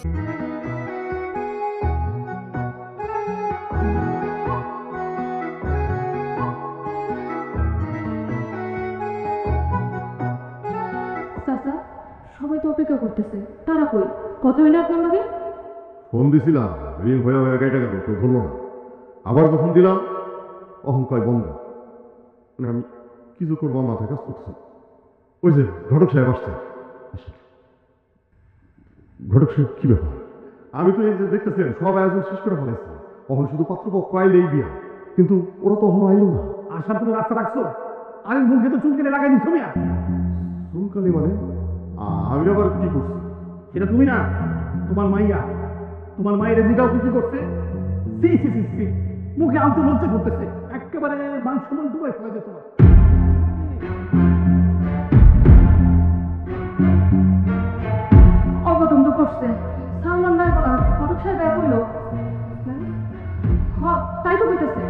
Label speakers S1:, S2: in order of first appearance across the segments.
S1: চাচা, সবাই তো অপেক্ষা করতেছে, তারা কই? কথা হইনা আপনার লগে?
S2: ফোন দিছিলাম, রিং হয়ে হয়ে কেটে গেল, কেউ ধরলো না। আবার যখন দিলাম অহংকার বন্ধ। মানে আমি কিছু করবো মাথায় কাজ করছি। ওই যে ঘটক সাহেব আসছে। ঘটক সাহেব কি ব্যাপার? আমি তো এই যে দেখতেছেন সব আয়োজন শেষ করে ফেলাইছি, তখন শুধু পাত্রপক্ষ আইলেই বিয়া, কিন্তু ওরা তো এখনো আইলো না।
S3: আসার কোনো রাস্তা রাখছো? আমি মুখে তো চুলকেটে লাগাই দিচ্ছ মিয়া।
S2: চুলকালি মানে? আমি আবার কি করছি?
S3: সেটা তুমি না, তোমার মাইয়া। তোমার মায়ের জিগাও কি করছে? সি সি সি সি, মুখে আনতে লজ্জা করতেছে, একেবারে মাংস মন ডুবাই ফেলা যেত না।
S1: অঘটন তো করছে। সালমান ভাই বলা ঘটক সাহেব এক হইল। তাই তো কইতেছে।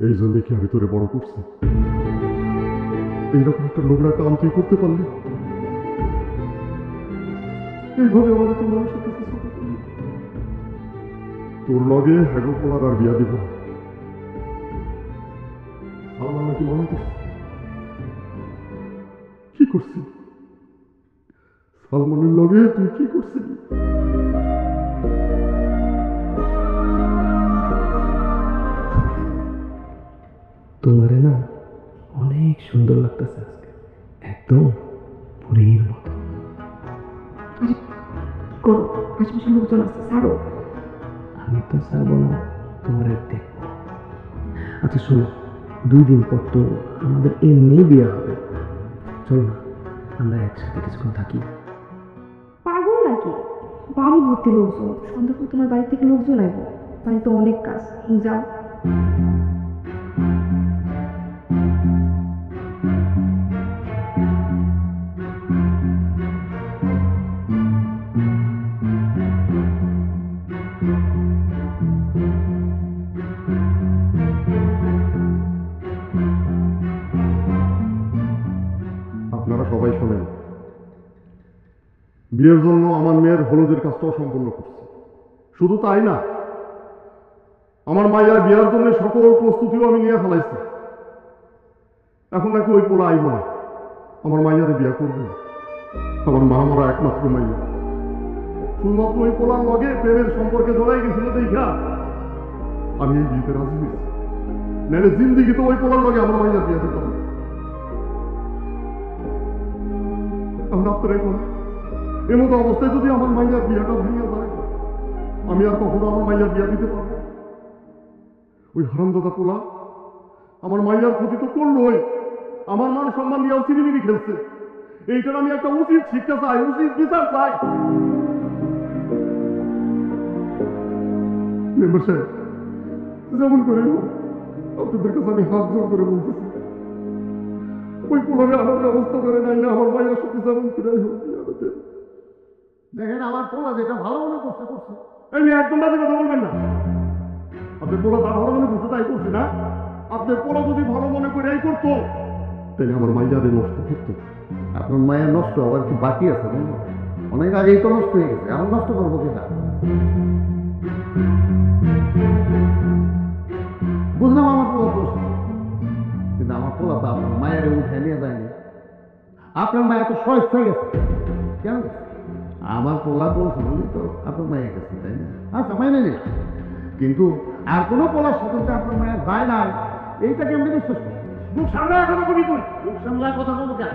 S2: এই জন্য কি আমি তোরে বড় করছি? এইরকম একটা নোংরা কাম তুই করতে পারলি? এইভাবে আমার তো মানুষের কাছে ছোট করলি। তোর লগে হ্যাগো পোলার আর বিয়া দিব। সালমান নাকি মনে করছি? কি করছি? সালমানের লগে তুই কি করছিলি?
S4: তোমারে না অনেক সুন্দর লাগতেছে আজকে, একদম পুরীর মতো।
S1: করো, আশেপাশে লোকজন আছে, ছাড়ো।
S4: আমি তো চাবো না, তোমারে দেখবো। আচ্ছা শোনো, 2 দিন পর তো আমাদের এমনি বিয়ে হবে, চলো না আমরা একসাথে কিছুক্ষণ থাকি।
S1: পাগল নাকি? বাড়ি ভর্তি লোকজন, সন্ধ্যা পর তোমার বাড়ি থেকে লোকজন আইব। বাড়িতে অনেক কাজ, যাও।
S2: আপনারা সবাই শোনেন, বিয়ের জন্য আমার মেয়ের হলুদের কাজটাও সম্পূর্ণ করছে। শুধু তাই না, আমার মাইয়ার বিয়ের জন্য সকল প্রস্তুতিও আমি নিয়ে ফেলাইছি। এখন নাকি ওই পোলা আইব না, আমার মাইয়ারে বিয়ে করবে না। আমার মা মারা একমাত্র মাইয়া, শুধুমাত্র ওই পোলার লগে প্রেমের সম্পর্কে জড়াই গেছিল দেখা আমি এই বিয়েতে রাজি হয়েছি। নাহলে জিন্দিগি তো ওই পোলার লগে আমার মাইয়ার বিয়ে দিতাম না। আমরা আপনার এখন এমতো অবস্থায় যদি আমার মাইয়ার বিয়েটা ভেঙে যায়, আমি আর কখনো আমার মাইয়ার বিয়ে দিতে পারবো? ওই হারামজাদা পোলা আমার মাইয়ার ক্ষতি তো করলোই, আমার মান সম্মান নিয়েও চিনিমিনি খেলছে। এইটার আমি একটা উচিত শিক্ষা চাই, উচিত বিচার চাই। মেম্বার সাহেব, যেমন করে হোক আপনাদের কাছে আমি হাত জোর করে বলতেছি, ওই পোলারে আমার ব্যবস্থা করে নাই না আমার মাইয়ার সাথে যেমন করে হোক বিয়েটা দেন।
S3: দেখেন, আমার পোলা যেটা ভালো মনে করছে করছে।
S2: এই মেয়ে একদম বাজে কথা বলবেন না। আপনার পোলা তা ভালো মনে করছে তাই করছে না? আপনার পোলা যদি ভালো মনে করে এই করতো, তাহলে আমার মাইয়ারে নষ্ট করতো।
S5: আপনার মায়ের নষ্ট আবার কি বাকি আছে? অনেক আগেই তো নষ্ট হয়ে গেছে, এখন নষ্ট করবো কিনা? বুঝলাম আমার পোলা দোষ, কিন্তু আমার পোলা তো আপনার মায়ের উঠে নিয়ে যায়নি। আপনার মায়ের তো সহজ হয়ে গেছে। কেন? আমার পোলা বলছে বলি তো আপনার মায়ের কাছে, তাই না? আচ্ছা মাইনে নিলাম, কিন্তু আর কোনো পোলার সাথে আপনার মায়ের যায় না, এইটাকে আমি বিশ্বাস করি।
S3: মুখ সামলায় কথা কবি তুই, মুখ সামলায় কথা বলবো কেন?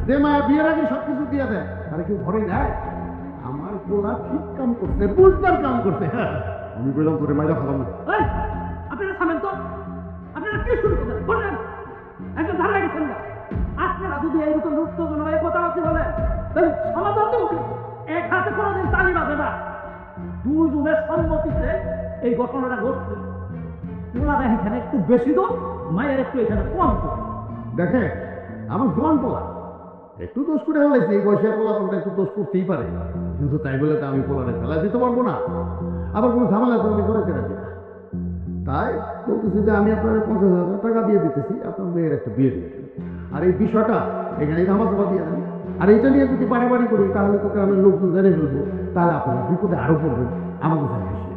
S5: যে মায়া বিয়ের আগে সবকিছু দিয়ে দেয় তারা কেউ ঘরে নেয়? আমার পোলা ঠিক কাম করছে, বুঝদার কাম করছে।
S2: আমি বললাম তোরে মাইরা ফেলাম।
S3: এই, আপনারা থামেন তো। আপনারা কি শুরু করছেন? বলেন, একটা ধারা গেছেন না। আপনারা যদি এইরকম উত্তেজনায় কথাবার্তা বলেন, তাহলে সমাধান দেবো কি? এক হাতে কোনোদিন তালি বাজে না। দুজনের সম্মতিতে এই ঘটনাটা ঘটছে। পোলারা এখানে একটু বেশি দোষ, মায়ের একটু এখানে কম দোষ।
S5: দেখে আমার জোয়ান পোলা একটু দোষ করে ফেলেছে, এই বয়সে পোলা তোমরা একটু দোষ করতেই পারে, কিন্তু তাই বলে তো আমি পোলারে ফেলা দিতে পারবো না। আবার কোনো ঝামেলা তো আমি করে ফেলেছি না। তাই বলতেছি যে আমি আপনার 50,000 টাকা দিয়ে দিতেছি, আপনার মেয়ের একটা বিয়ে দিয়ে দেবেন। আর এই বিষয়টা এখানেই ধামাচাপা দিয়ে দেন। আর এটা নিয়ে যদি বাড়াবাড়ি করি তাহলে তো গ্রামের লোকজন জেনে ফেলবো, তাহলে আপনারা বিপদে আরো পড়বেন আমাকে জানিয়েছে।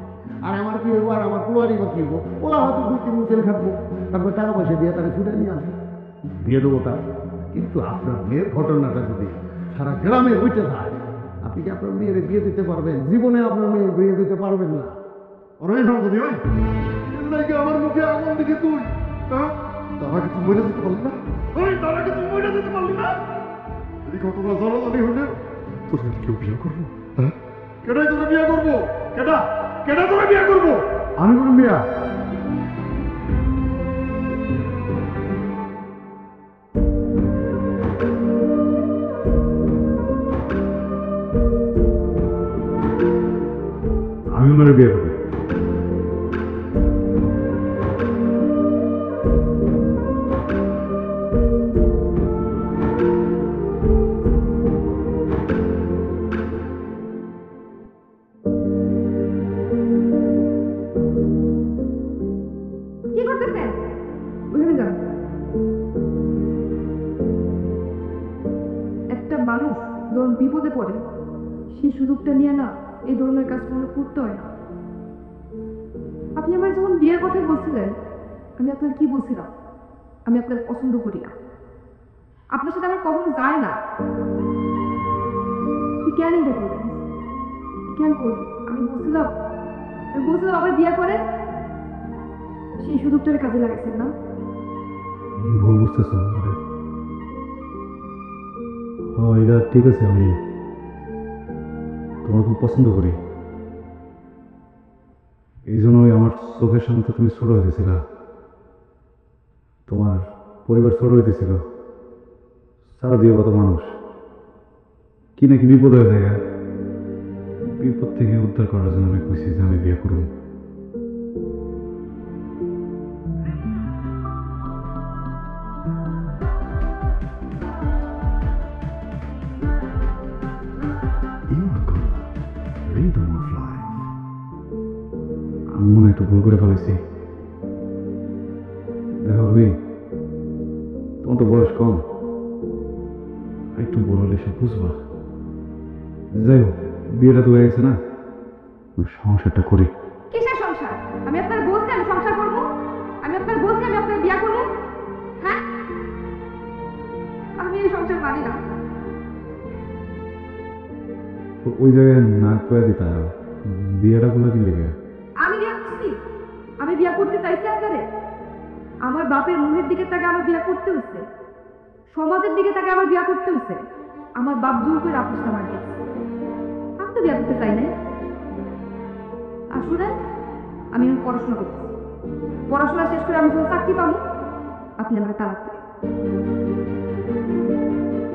S5: আর আমার কি হবো, আর আমার পোলারই বা কি হবো, ওলা হয়তো 2-3 দিন জেল খাটবো, তারপর টাকা পয়সা দিয়ে তারা ছুটে নিয়ে আসবো, দিয়ে দেবো তার। কিন্তু আপনার মেয়ের ঘটনাটা যদি সারা গ্রামে উঠে যায়, আপনি কি আপনার মেয়ের বিয়ে দিতে পারবেন? জীবনে আপনার মেয়ের বিয়ে দিতে পারবেন না।
S2: ওরে সম্পত্তি ওই নাকি আমার মুখে আগুন দিকে তুই, হ্যাঁ? তার আগে তুই মরে যেতে পারলি না? ওই তার আগে তুই মরে যেতে পারলি না? এই ঘটনা জানাজানি হলে তোর কেউ বিয়ে করবো, হ্যাঁ? কেডাই তোরা বিয়ে করবো? কেডা কেডা তোরা বিয়ে করবো? আমি কোনো বিয়া আমি ওনারে বিয়ে করবো।
S1: কি করতেছেন? ওখানে যান। একটা মানুষ যখন বিপদে পড়ে সেই সুযোগটা নিয়ে না এই ধরনের কাজ কোনো করতে হয় না। আপনি আমার যখন বিয়ের কথা বলছিলেন, আমি আপনার কি বলছিলাম? আমি আপনার পছন্দ করি না, আপনার সাথে আমার কখনো যায় না। কি কেন এটা করবেন? কেন করবেন? আমি বলছিলাম আবার বিয়ে করে সেই সুযোগটার কাজে লাগাইছেন না?
S2: ভুল বুঝতেছ এটা ঠিক আছে, আমি তোমার খুব পছন্দ করি, এই জন্যই আমার চোখের সামনে তুমি ছোট হয়েছিল, তোমার পরিবার ছোট হইতেছিল, সারা দিয়ে কত মানুষ কি নাকি বিপদ হয়ে থাকে, বিপদ থেকে উদ্ধার করার জন্য আমি খুশি যে আমি বিয়ে করব। আমি মনে হয় একটু ভুল করে ফেলেছি। দেখো রুই, তোমার তো বয়স কম, একটু বড় হলে সব বুঝবা। যাই হোক, বিয়েটা তো হয়ে গেছে না, সংসারটা করি।
S1: কিসের সংসার? আমি আপনার বলছি আমি সংসার করবো? আমি আপনার বলছি আমি আপনার বিয়ে করবো? হ্যাঁ, আমি এই সংসার মানি না।
S2: ওই জায়গায় না করে দিতা, বিয়েটা করলে কি লেগে?
S1: আমি বিয়ে করছি? আমি বিয়ে করতে চাইছি আপনারে? আমার বাপের মুখের দিকে তাকে আমার বিয়ে করতে হচ্ছে, সমাজের দিকে তাকে আমার বিয়ে করতে হচ্ছে। আমার বাপ জোর করে আপুসটা মারিয়েছে, আমি তো বিয়ে করতে চাই না। আসলে আমি এখন পড়াশোনা করছি, পড়াশোনা শেষ করে আমি যখন চাকরি পাবো আপনি আমাকে তালাক দেবেন।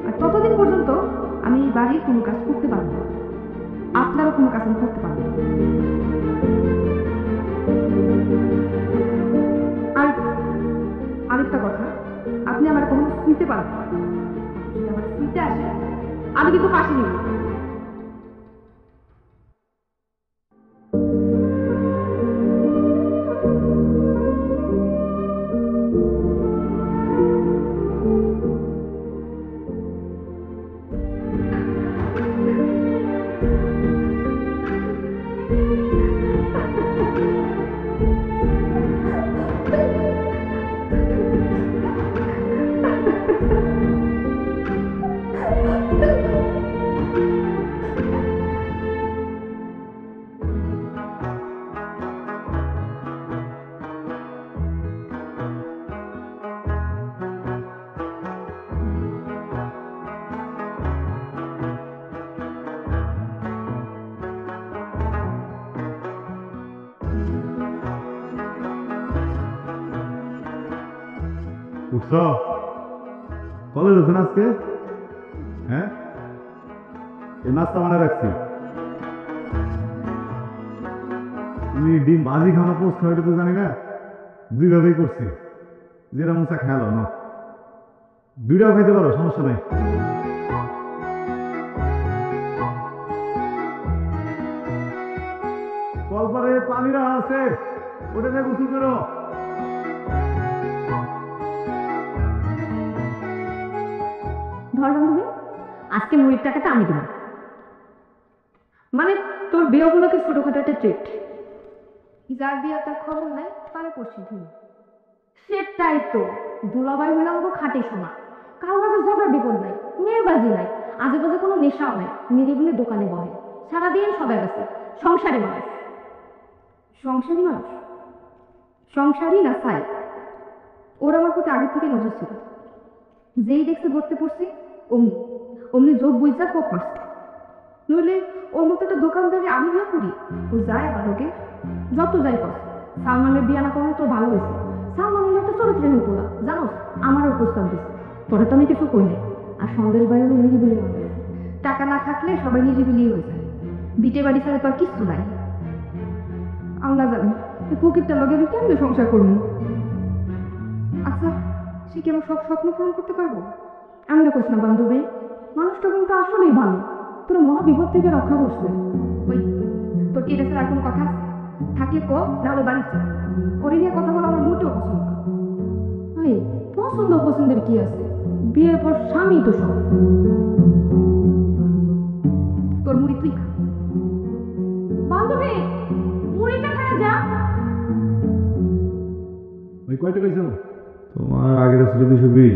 S1: আর ততদিন পর্যন্ত আমি এই বাড়ির কোনো কাজ করতে পারবো না, আপনারও কোনো কাজ আমি করতে পারবো না। আর আরেকটা কথা, আপনি আমার কখনো শুনতে পারবেন না, যদি আমার শুনতে আসে আমি কিন্তু ফাঁসি নিব।
S2: উঠছ? কলেজ আছেন আজকে? হ্যাঁ, এই নাস্তা মানে রাখছি। তুমি ডিম ভাজি খাওয়া পোস্ট খাওয়া তো জানি না, দুইভাবেই করছি, যেটা মশা খেয়াল না, দুইটাও খাইতে পারো, সমস্যা নাই। কলপারে পানিরা আছে, ওটা দিয়ে গোসল করো।
S1: ধর বান্ধবী, আজকে মুড়ির টাকাটা আমি দেবো। মানে তোর বিয়ে উপলক্ষে ছোটখাটো একটা ট্রিট। যার বিয়ে তার খবর নাই তারে পড়ছি ধুই। সেটাই তো, দুলাভাই হইলাম গো খাঁটি সোনা, কারো কাছে ঝগড়া বিপদ নাই, মেয়েবাজি নাই, আজেবাজে কোনো নেশাও নাই, নিরিবিলি দোকানে বহে, সারাদিন সবাই গেছে। সংসারী মানুষ। সংসারী মানুষ? সংসারী না সাই? ওর আমার প্রতি আগের থেকে নজর ছিল। যেই দেখতে গড়তে পড়ছি অমনি অমনি যোগ বুঝা কোপ মারছে। নইলে ওর মতো একটা দোকানদারি আমি বিয়ে করি? ও যায় আমার লোকে যত যাই কর। সালমানের বিয়ে না করলে তোর ভালো হয়েছে। সালমান হলো একটা চরিত্রের পোলা, জানো? আমারও প্রস্তাব দিচ্ছে, তোরা তো আমি কিছু কই নাই। আর সন্দেশ ভাই হলো নিরিবিলি মানুষ, টাকা না থাকলে সবাই নিরিবিলি হয়ে যায়। বিটে বাড়ি ছাড়া তো আর কিছু নাই। আল্লাহ জানে এই ফকিরটা লগে আমি কেমনে সংসার করবো। আচ্ছা, সে কি আমার সব স্বপ্ন পূরণ করতে পারবো? এমন কোস না বান্ধবী, মানুষটা কিন্তু আসলেই ভালো, তোর মহা বিপদ থেকে রক্ষা করছে। ওই তোর কি দেশের আর কোনো কথা আছে? থাকলে ক, নাহলে বাড়ি চল। ওরে নিয়ে কথা বলা আমার মোটেও পছন্দ না। ওই পছন্দ পছন্দের কি আছে, বিয়ের পর স্বামী তো সব। তোর মুড়ি তুই খা। বান্ধবী, মুড়িটা খাওয়া যা।
S4: ওই কয়টা কইছো?
S5: তোমার আগের ছিল 220,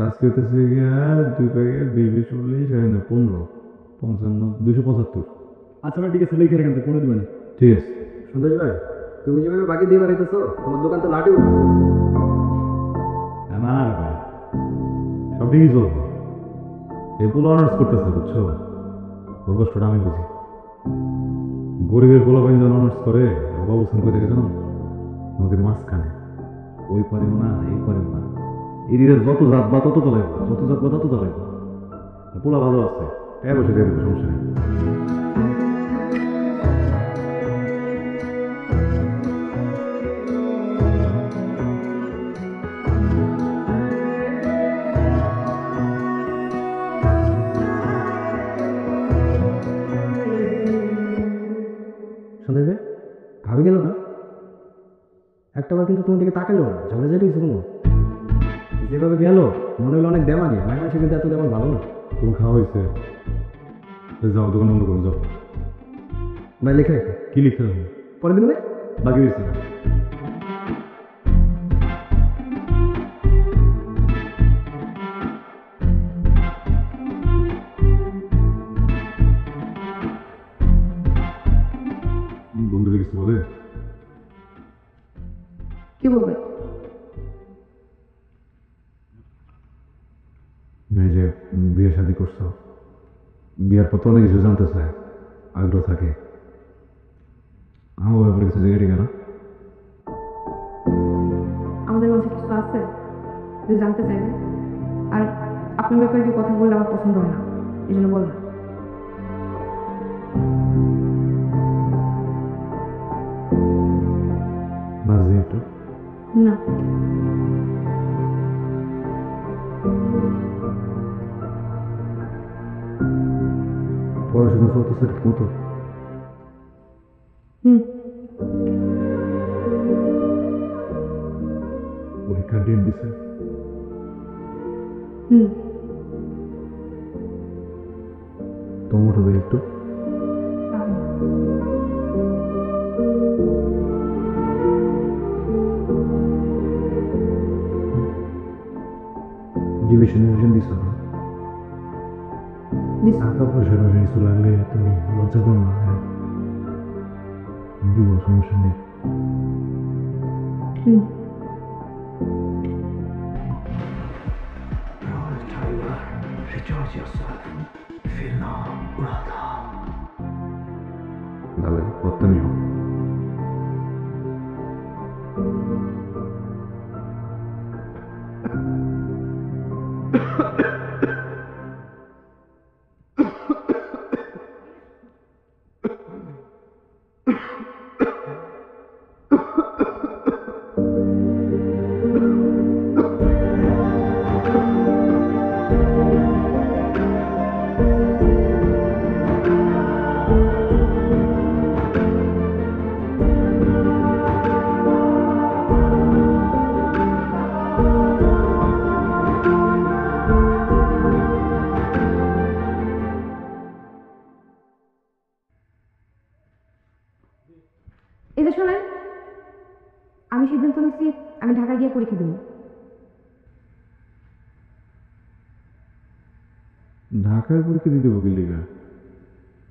S5: আজকে হতেছে গিয়া 2 প্যাকেট 20 40 আর 15 55 275।
S4: আচ্ছা ঠিক আছে, লিখে রাখেন, কোনো দিবেন।
S5: ঠিক আছে।
S4: সন্দেশ ভাই, তুমি যেভাবে বাকি দিয়ে বেড়াইতেছো, তোমার দোকান তো লাটে উঠবে।
S5: না রে ভাই, সব ঠিকই চলবে। এই পোলা অনার্স করতেছে, বুঝছো? ওর কষ্টটা আমি বুঝি। গরিবের পোলা পাইন যখন অনার্স করে, অবস্থান করে দেখে জানো, নদীর মাঝখানে। ওই পারেও না, এই পারেও না, এদিকে যত জাত বা তত তোলাইব, যত জাত বা তত তোলাইব। পোলা ভালো আছে, বসে দিয়ে দেবে, সমস্যা নেই।
S4: সন্দেশ ভাই, ভাবি গেল না? একটাবার কিন্তু তোমার দিকে তাকাইলো না, ঝগড়া ঝাড়ি শুনো। যেভাবে গেল মনে হলো অনেক দেমাগে, মায়ের মাসে কিন্তু এত তেমন ভালো না।
S5: তোমার খাওয়া হয়েছে? যাও, দোকান বন্ধ করো, যাও।
S4: ভাই লিখে রাখো।
S5: কি লিখে রাখো?
S4: পরে দিন ভাই।
S5: বাকি হয়েছে না। বন্ধুরা কিছু বলে?
S1: কি বলবে?
S5: এই যে বিয়ে শাদী করছো, বিয়ার পর তো অনেক কিছু জানতে চায়, আগ্রহ থাকে। আমার ব্যাপারে কিছু জায়গা ঠিক না?
S1: আমাদের মাঝে কিছু আছে যে জানতে চাইবে? আর আপনার ব্যাপারে কি কথা বললে আমার পছন্দ হয় না, এই জন্য বলবেন।
S5: মাঝে একটু
S1: না,
S5: পড়াশোনা চলতেছে ঠিক মতো?
S1: হুম,
S5: পরীক্ষার ডেট দিছে?
S1: হুম।
S5: টমেটো দেয় একটু। ডিভিশন দিছ না? টাকা পয়সা টয়সা কিছু লাগলে তুমি লজ্জা করো না। হ্যাঁ, দিব, সমস্যা নেই।
S1: হুম।
S5: তাহলে পথটা নিও।
S1: এই যে শোনেন, আমি সিদ্ধান্ত নিচ্ছি আমি ঢাকা গিয়ে পরীক্ষা দেবো।
S5: ঢাকায় পরীক্ষা দিতে বকিল লিগা?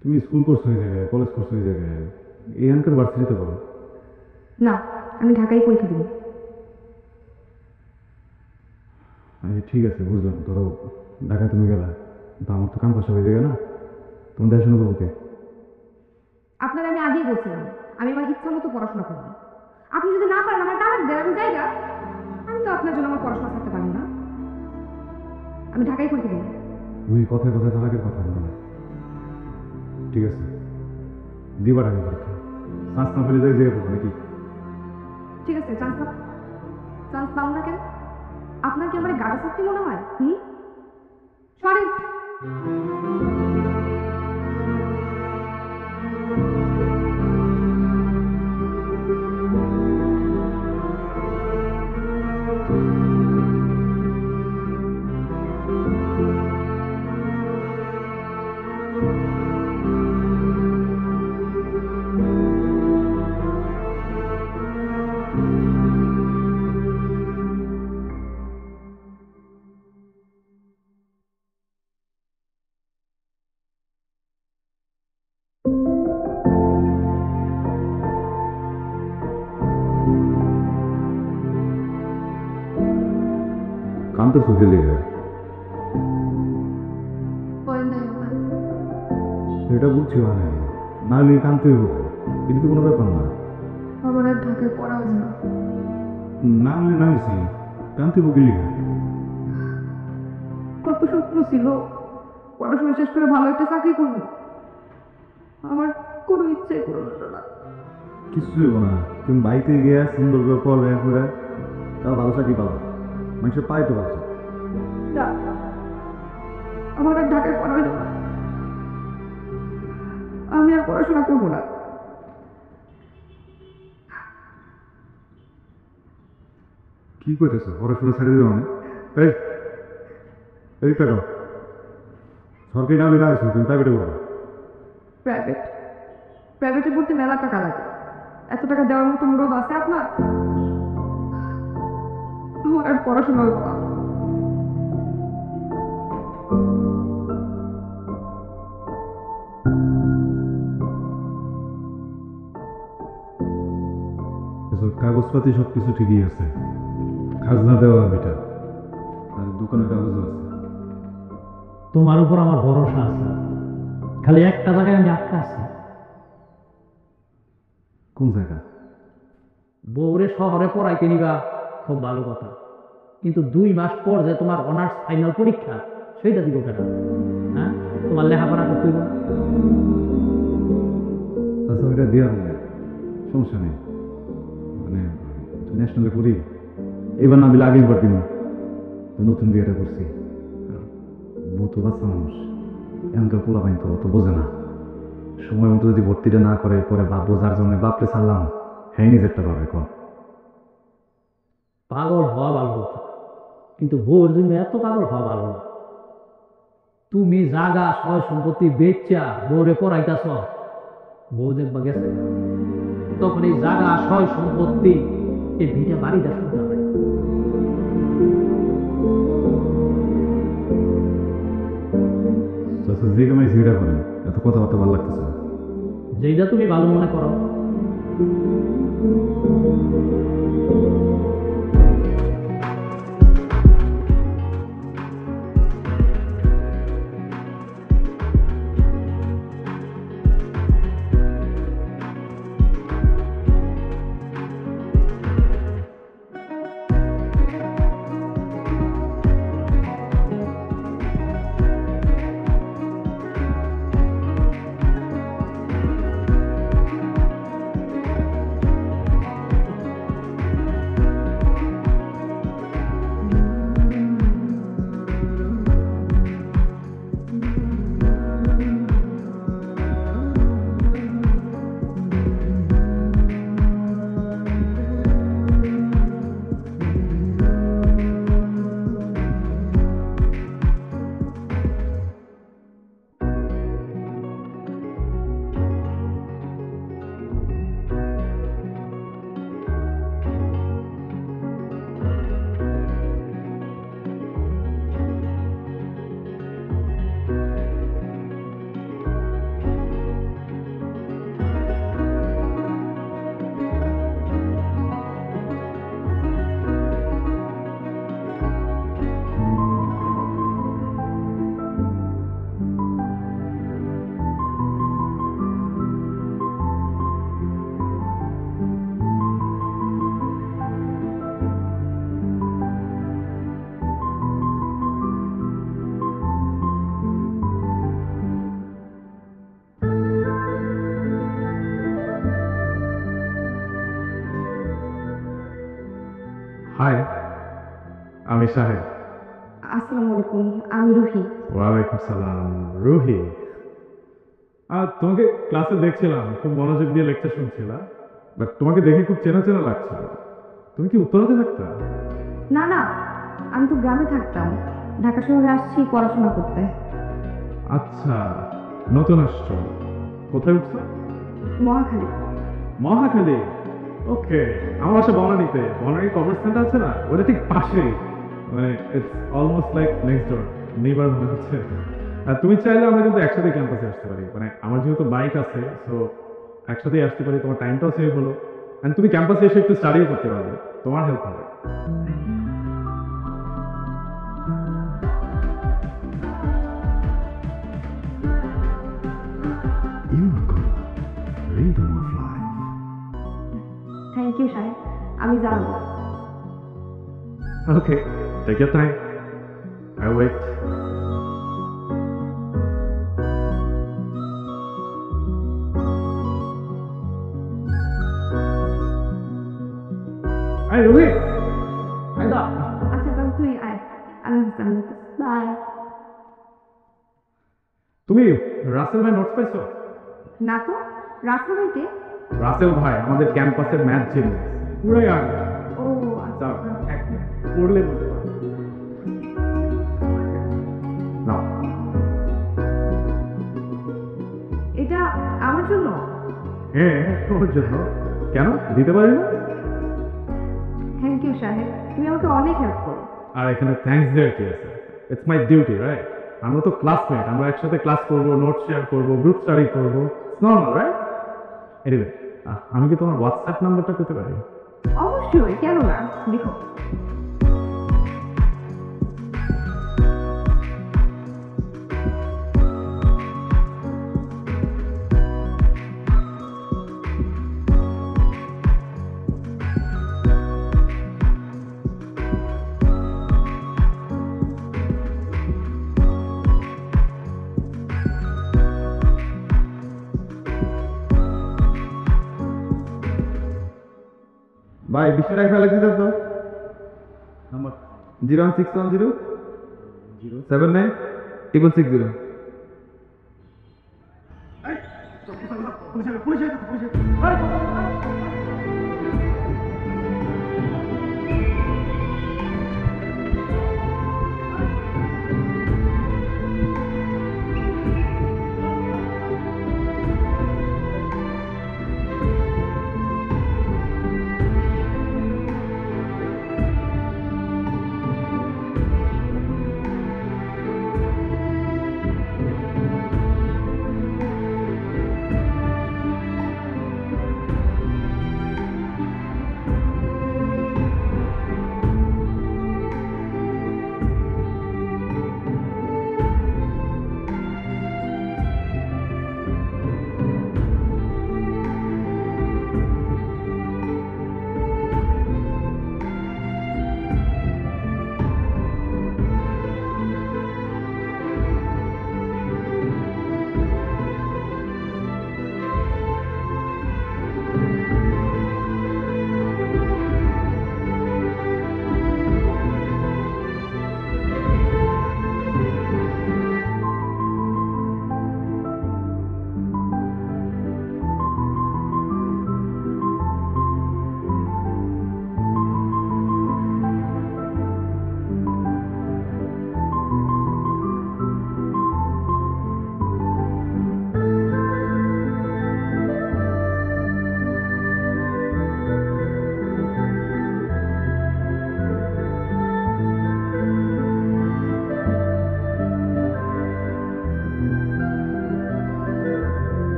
S5: তুমি স্কুল কোর্স হয়ে জায়গায়, কলেজ কোর্স হয়ে জায়গায়, এখানকার ভার্সিটিতে পড়ো।
S1: না, আমি ঢাকায় পরীক্ষা দেবো।
S5: আচ্ছা ঠিক আছে, বুঝলাম। ধরো ঢাকায় তুমি গেলা, তো আমার তো কাম কাজ হয়ে যাবে না, তোমার দেখাশোনা করবো কে?
S1: আপনারা আমি আগেই বলছিলাম আমি আমার ইচ্ছা মতো পড়াশোনা করবো। আপনি যদি না পারেন আমার তালাক দেন, আমি জায়গা, আমি তো আপনার জন্য আমার পড়াশোনা করতে পারবো না। আমি ঢাকায় পরীক্ষা দেবো।
S5: তুমি কথায় কথায় তালাকের কথা বলো না। ঠিক আছে, দিবা ঢাকা পরীক্ষা, চান্স না পেলে যাই জায়গায় পড়বো নাকি?
S1: ঠিক আছে, চান্স পাবো না কেন? আপনার কি আমার গাড়া শক্তি মনে হয়? সরি।
S5: কাম তো সুখে লেগে সেটা বুঝছি, মানে না হলে কানতে হইব, কিন্তু কোনো ব্যাপার না।
S1: আমার আর ঢাকায় পড়া হয়েছে না।
S5: না হলে না হয়েছি, কানতে হইব কি লিখে?
S1: কত স্বপ্ন ছিল পড়াশোনা শেষ করে ভালো একটা চাকরি করবো, আমার কোনো ইচ্ছাই পূরণ হলো না।
S5: কিছু হইব না, তুমি বাইকে গিয়ে সুন্দর করে পড়বে করে, তাও ভালো চাকরি পাবো, মানুষের পাই তো পাচ্ছে।
S1: না, আমার আর ঢাকায় পড়া হলো না, আমি আর পড়াশোনা করবো না।
S5: কি করতেছো? পড়াশোনা ছেড়ে দেবে মানে? এই টাকা সরকারি না না আছে, তুমি প্রাইভেটে পড়ো।
S1: প্রাইভেটে পড়তে মেলা টাকা লাগে, এত টাকা দেওয়ার মতো মুরব আছে আপনার? আমার আর পড়াশোনা হইব না।
S5: কাগজপাতি সব কিছু ঠিকই আছে, খাজনা দেওয়া এটা, আর দোকানের কাগজও আছে।
S3: তোমার উপর আমার ভরসা আছে, খালি একটা জায়গায় আমি আটকা আছি।
S5: কোন জায়গা?
S3: বউরে শহরে পড়াইতে নিবা খুব ভালো কথা, কিন্তু 2 মাস পর যে তোমার অনার্স ফাইনাল পরীক্ষা, সেইটা দিব কেন? হ্যাঁ, তোমার লেখাপড়া করতে হইব।
S5: আচ্ছা ওইটা দেওয়া হবে, সমস্যা নেই, মানে ন্যাশনালে করি, এবার না দিলে আগেই বার দিব। নতুন বিয়েটা করছি, বউ তো বাচ্চা মানুষ, এমনকার পোলা পাইন তো অত বোঝে না। সময় মতো যদি ভর্তিটা না করে, পরে বাপ বোঝার জন্য বাপরে ছাড়লাম, হ্যাঁ নিজেরটা পাবে কন।
S3: পাগল হওয়া ভালো কথা, কিন্তু বউর জন্য এত পাগল হওয়া ভালো না। তুমি জাগা সয় সম্পত্তি বেচা বউরে পড়াইতাছ, বউ দেখবা গেছে, তখন এই জাগা সয় সম্পত্তি এই ভিটা বাড়িটা শুনতে হবে।
S5: যে কামাই সেটা করেন, এত কথাবার্তা ভালো লাগতেছে।
S3: যেটা তুমি ভালো মনে করো।
S6: হাই, আমি সাহেব।
S1: আসসালামু আলাইকুম, আমি রুহি।
S6: ওয়ালাইকুম সালাম। রুহি, তোমাকে ক্লাসে দেখছিলাম, খুব মনোযোগ দিয়ে লেকচার শুনছিলা, বাট তোমাকে দেখে খুব চেনা চেনা লাগছিল। তুমি কি উত্তরাতে থাকতা?
S1: না না, আমি তো গ্রামে থাকতাম, ঢাকা শহরে আসছি পড়াশোনা করতে।
S6: আচ্ছা, নতুন আসছো। কোথায় উঠছো?
S1: মহাখালী।
S6: মহাখালী? ওকে, আমার বাসা বনানীতে। বনানী কবরস্থানটা আছে না, ওটা ঠিক পাশেই, মানে it's almost like next door, neighbour মনে হচ্ছে। আর তুমি চাইলে আমরা কিন্তু একসাথে ক্যাম্পাসে আসতে পারি, মানে আমার যেহেতু বাইক আছে, সো একসাথেই আসতে পারি, তোমার টাইমটাও সেভ হলো, অ্যান্ড তুমি ক্যাম্পাসে এসে একটু স্টাডিও করতে পারবে, তোমার হেল্প হবে।
S1: থ্যাংক ইউ সাহেব, আমি জানবো।
S6: Okay, take your time, I wait. আই রুহি, আই দা।
S1: আচ্ছা তাহলে তুই আয়, আল্লাহ হাফেজ। বাই।
S6: তুমি রাসেল ভাই নোটস পাইছো?
S1: না তো, রাস্তা ভাইকে?
S6: রাসেল ভাই আমাদের ক্যাম্পাসের ম্যাথ জিনিস, পুরাই আগে।
S1: ও আচ্ছা।
S6: এক মিনিট, পড়লে বুঝতে পারবে। নাও।
S1: এটা আমার জন্য?
S6: হ্যাঁ, তোমার জন্য। কেন দিতে পারি না?
S1: থ্যাংক ইউ সাহেব, তুমি আমাকে অনেক হেল্প করো।
S6: আর এখানে থ্যাঙ্কস দেওয়ার কি আছে? It's my duty, right? আমরা তো ক্লাসমেট, আমরা একসাথে ক্লাস করবো, নোট শেয়ার করবো, গ্রুপ স্টাডি করবো, নর্মাল, রাইট? এনিওয়ে, আমি কি তোমার হোয়াটসঅ্যাপ নাম্বারটা পেতে পারি?
S1: অবশ্যই, কেন না, দেখো।
S5: ভাই 20 টাকা ফেলে দিতে তো।
S6: নাম্বার
S5: 01610 79 660।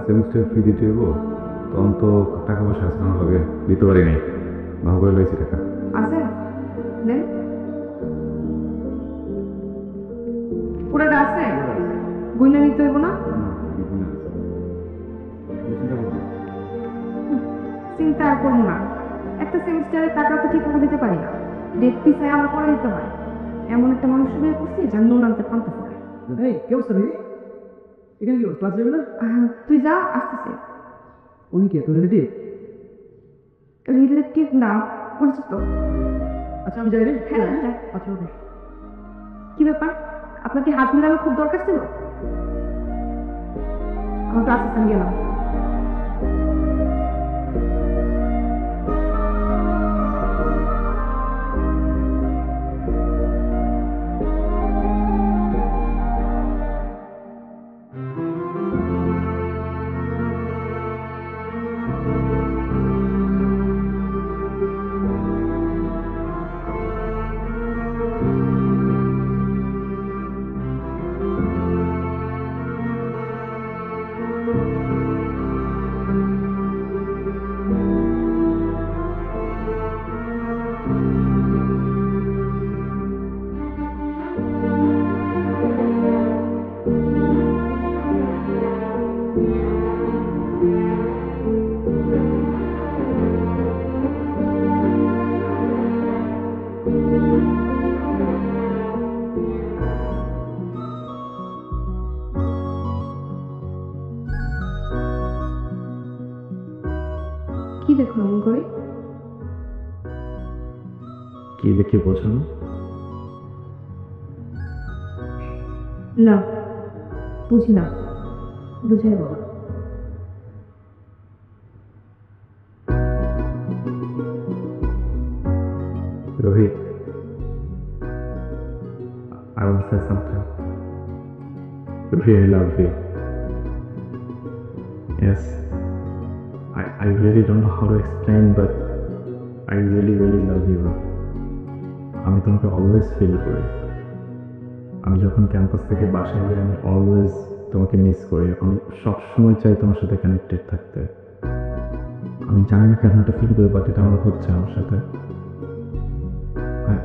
S6: সেমিস্টার ফি দিতে হইব, তখন তো টাকা পয়সা আছে আমার লগে, দিতে পারি নাই, ভাগ করে লইছি টাকা।
S1: আছে দেন পুরোটা আছে গুইনা নিতে হইব না চিন্তা আর করবো না একটা সেমিস্টারের টাকা তো ঠিক মতো দিতে পারি না ডেট পিছায় আমার পরে দিতে হয় এমন একটা মানুষের বিয়ে করছি যার নুন আনতে পান্তা পড়ে
S4: এই কেউ দিদি এখানে কি ক্লাস যাবে না?
S1: তুই যা আসতেছে
S4: উনি কে তোর রিলেটিভ?
S1: রিলেটিভ না পরিচিত
S4: আচ্ছা আমি যাই রে।
S1: হ্যাঁ যা।
S4: আচ্ছা ওকে।
S1: কি ব্যাপার আপনার কি হাত মেলানো খুব দরকার ছিল আমার ক্লাস আমি গেলাম কি দেখো এমন করে
S6: কি দেখে বোঝানো?
S1: না বুঝি না বুঝাই বাবা
S6: Rohit, I want to say something. Really love you. Yes, I really don't know how to explain, but I really love you. আমি তোমাকে অলওয়েজ ফিল করি। আমি যখন ক্যাম্পাস থেকে বাসায় যাই আমি অলওয়েজ তোমাকে মিস করি। আমি সবসময় চাই তোমার সাথে কানেক্টেড থাকতে। আমি জানি না কেন এটা ফিল করি, বাট এটা আমার হচ্ছে আমার সাথে।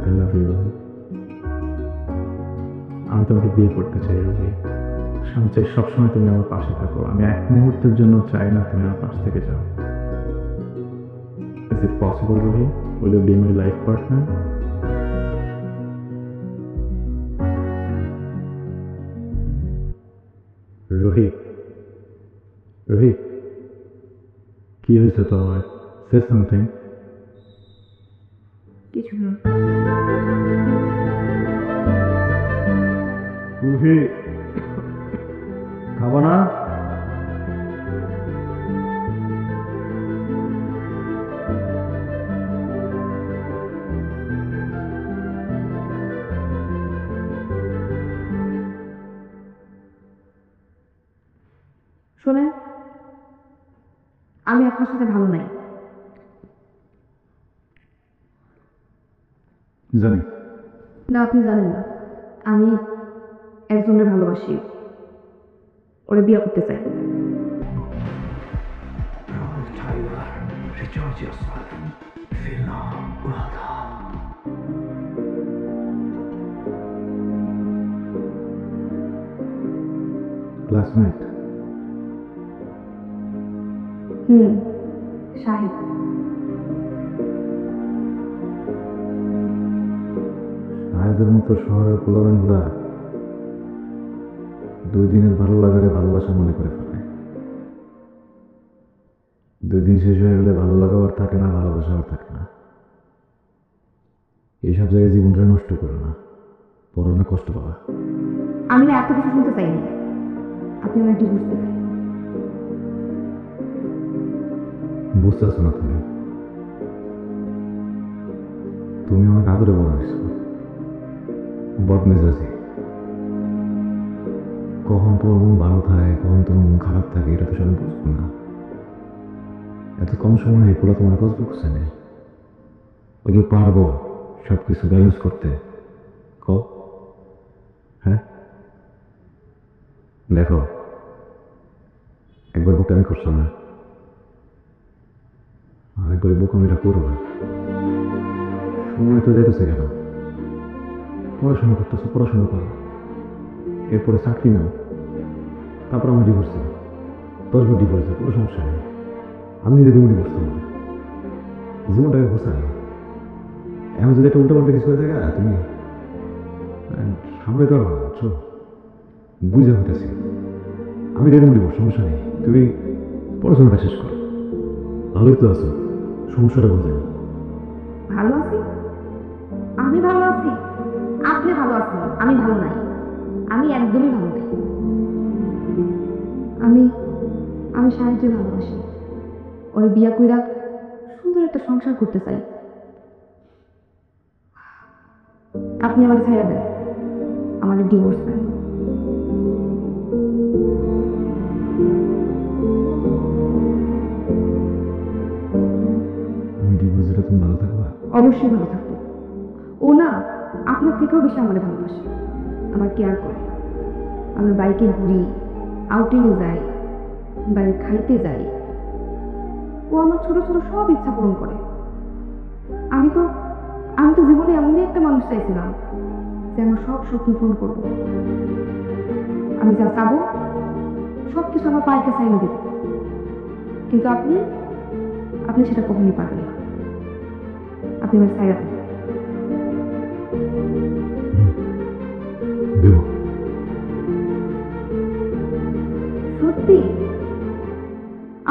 S6: I love you, Rohit. আমি তোমাকে বিয়ে করতে চাই, রোহিত। আমি চাই সবসময় তুমি আমার পাশে থাকো। আমি এক মুহূর্তের জন্য চাই না তুমি আমার পাশ থেকে যাও। Is it possible, Rohit? Will you be my life partner? Rohit, Rohit, কি হয়েছে তোমার? Say something.
S1: কিছু না
S5: রুহি খাবো না?
S1: শোনেন আমি আপনার সাথে ভালো নাই
S6: জানি।
S1: না আপনি জানেন না আমি একজনের ভালোবাসি ওরে বিয়ে করতে চাই
S6: ক্লাসমেট।
S1: শাহিদ
S6: শাহেদের মতো শহরের পোলাবেনগুলা 2 দিনের ভালো লাগারে ভালোবাসা মনে করে ফেলে। 2 দিন শেষ হয়ে গেলে ভালো লাগা আর থাকে না, ভালোবাসা আর থাকে না। এইসব জায়গায় জীবনটা নষ্ট করো না, পরে অনেক কষ্ট পাবা।
S1: আমি না এত কিছু শুনতে চাইনি আপনি আমার ডিভোর্স দেবেন
S6: বুঝতেছো না তুমি? তুমি আমাকে আদরে বড় হয়েছো, বদমেজাজি। কখন তোর মন ভালো থাকে, কখন তোর মন খারাপ থাকে, এটা তো সব বুঝবো না। এত কম সময় এগুলো তোমার কাজ বুঝছে না। ওই কি পারবো সব কিছু ব্যালেন্স করতে? হ্যাঁ দেখো,
S7: একবার বোকামি করছো না, আরেকবার বোকামিটা করো না। সময় তো যেতেছে কেন? পড়াশোনা করতেছো, পড়াশোনা করো, এরপরে চাকরি নাও, তারপর আমার ডিভোর্স হবে। 10 বার ডিভোর্স হবে, কোনো সমস্যা নেই। আমি যদি তুমি ডিভোর্স করবো জীবনটাকে ঘোষায় এখন যদি একটা উল্টাপাল্টা কিছু হয়ে থাকে তুমি সামনে তো আর বুঝছো, বুঝে হইতেছি। আমি দিয়ে দেবো ডিভোর্স, সমস্যা নেই। তুমি পড়াশোনাটা শেষ করো, ভালোই তো আছো, সমস্যাটা বোঝাই।
S1: ভালো আছি? আমি ভালো আছি? আপনি ভালো আছেন, আমি ভালো নাই। আমি একদমই ভালো নাই। আমি আমি সাহিত্যে ভালোবাসি, ওর বিয়া কইরা সুন্দর একটা সংসার করতে চাই। আপনি আমার ছাইয়া দেন, আমাদের ডিভোর্স দেন।
S7: আমি ডিভোর্স দিলে তুমি ভালো থাকবা?
S1: অবশ্যই ভালো থাকবো। ও না আপনার থেকেও বেশি আমার ভালোবাসে, আমার কেয়ার করে। আমরা বাইকে ঘুরি, আউটিংয়ে যাই, বাইরে খাইতে যাই। ও আমার ছোট ছোট সব ইচ্ছা পূরণ করে। আমি তো জীবনে এমনই একটা মানুষ চাইছিলাম যে আমার সব স্বপ্ন পূরণ করবো। আমি যা চাবো সব কিছু আমার পায়ের কাছে এনে দেব, কিন্তু আপনি সেটা কখনই পারবেন না। আপনি আমার ছায়া দেন।
S7: দেবো।
S1: সত্যি?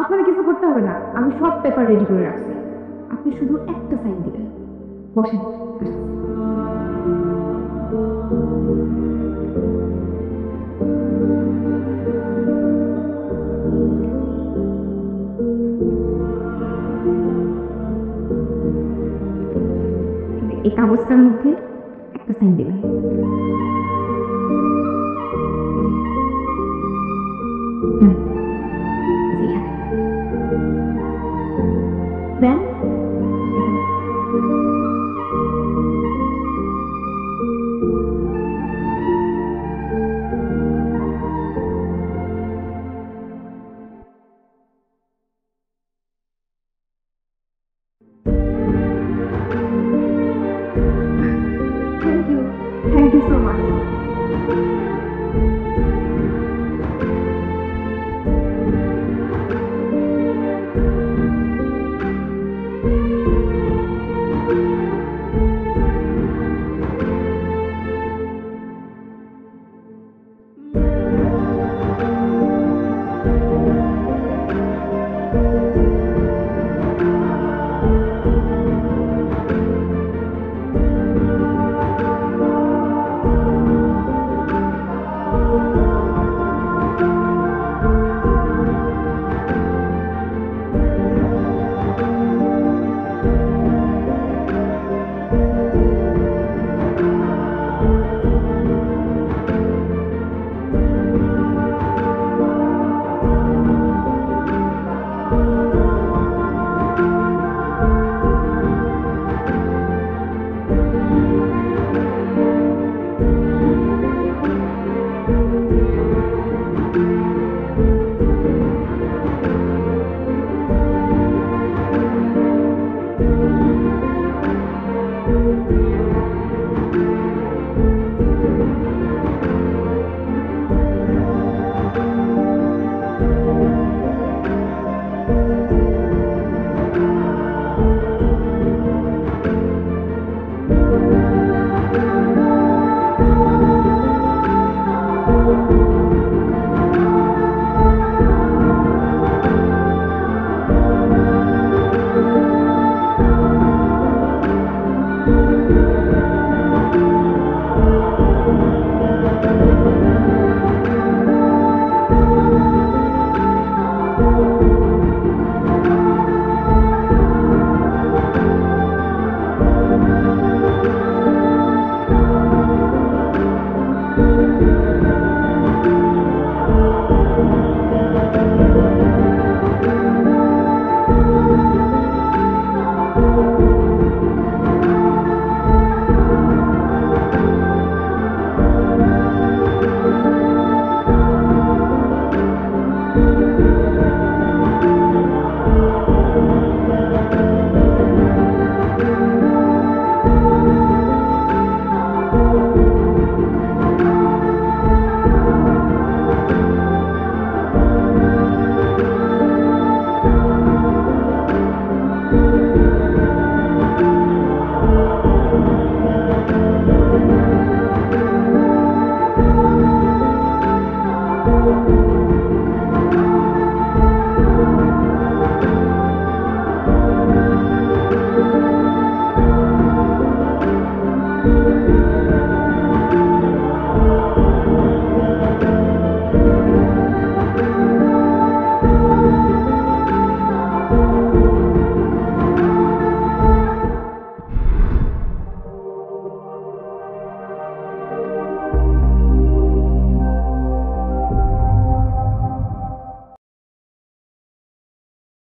S1: আপনার কিছু করতে হবে না, আমি সব পেপার রেডি করে রাখছি। আপনি শুধু একটা সাইন দিবেন। বসেন, আসছি। এই কাগজটার মধ্যে একটা সাইন দিবেন। দেন। Thank you so much.